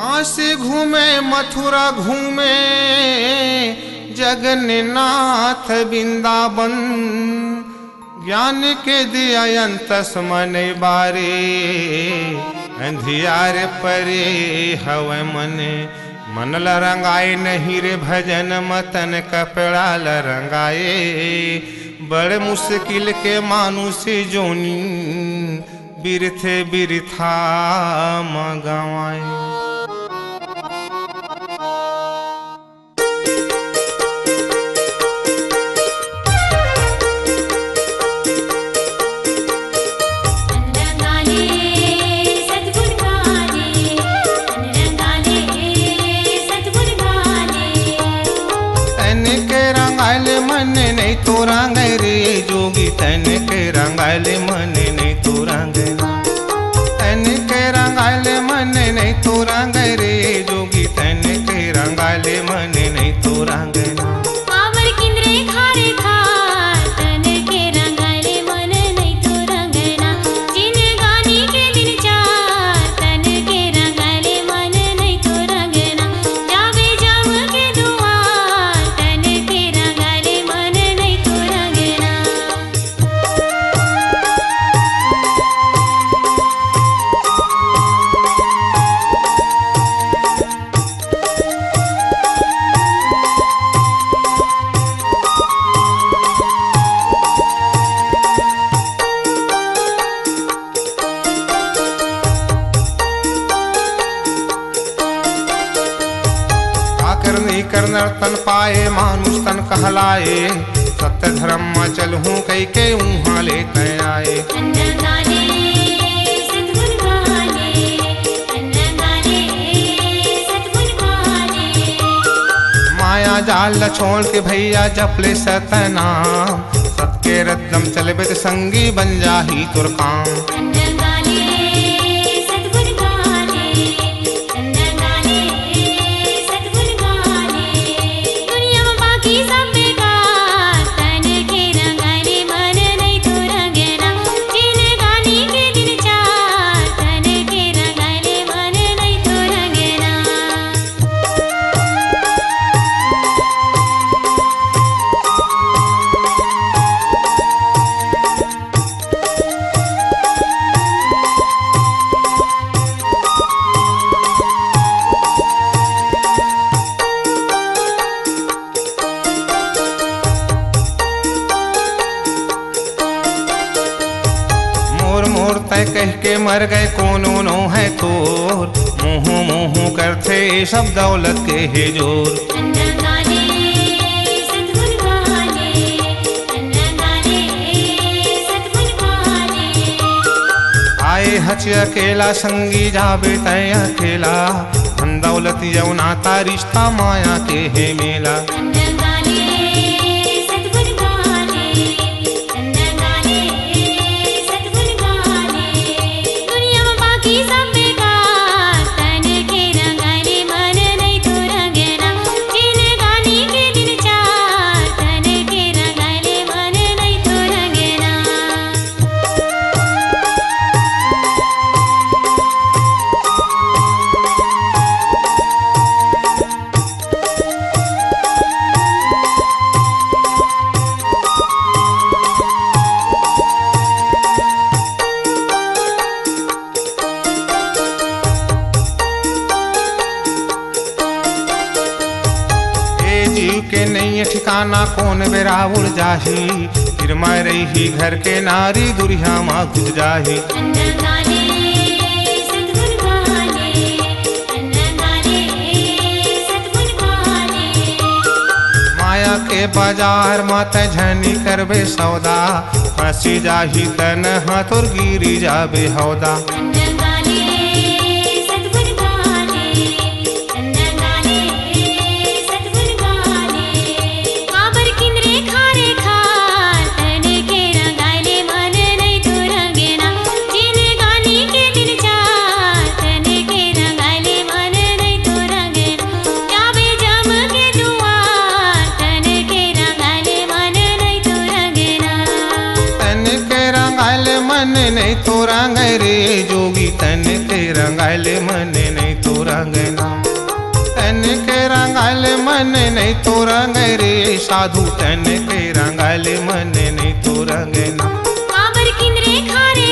काशी घूमे मथुरा घूमे जगन्नाथ वृंदावन, ज्ञान के दिया अंतस मन बारे, अंधियार परे हव मन। मन ल रंगाए नहीं रे भजन मतन कपड़ा ल रंगाए, बड़ मुश्किल के मानुष जोनी बिरथे बिरथा मगवाए। मन नहीं तो रंग रे जोगी, तन के रंगाले मन नहीं तो रंग, तन के रंगाले मन नहीं तो रंग रे जोगी, तन के रंगाले मन नहीं तो रंग। कर नर्तन पाए मानुष तन कहलाए, सत्य धर्म में चलूं कई के उहाँ लेते आए। माया जाल छोड़ के भैया जपले सतनाम, सत के रद्दम चलबे तो संगी बन जाही तुर काम। कह के मर गए कोनो नो है तोर, मोह मोह करते सब दौलत के है जोर। आए हच अकेला संगी जाबे तय अकेला, धन दौलत यौना ता रिश्ता माया के है मेला। के नहीं ठिकाना कौन बेराउल जाही, फिर मैं रही घर के नारी दुरिया माँ घुस जाही। माया के बाजार मात झनी करबे सौदा, फंसी जाही तन हाथ और गिरी जाबे हौदा। मन मन नहीं तो रंग रे जोगी तन के रंगाले मन नहीं तो रंगना तन के रंगाले मन नहीं तो रंग रे साधु तन के रंगाले मन नहीं तो रंगना काबर किंद्रे खारे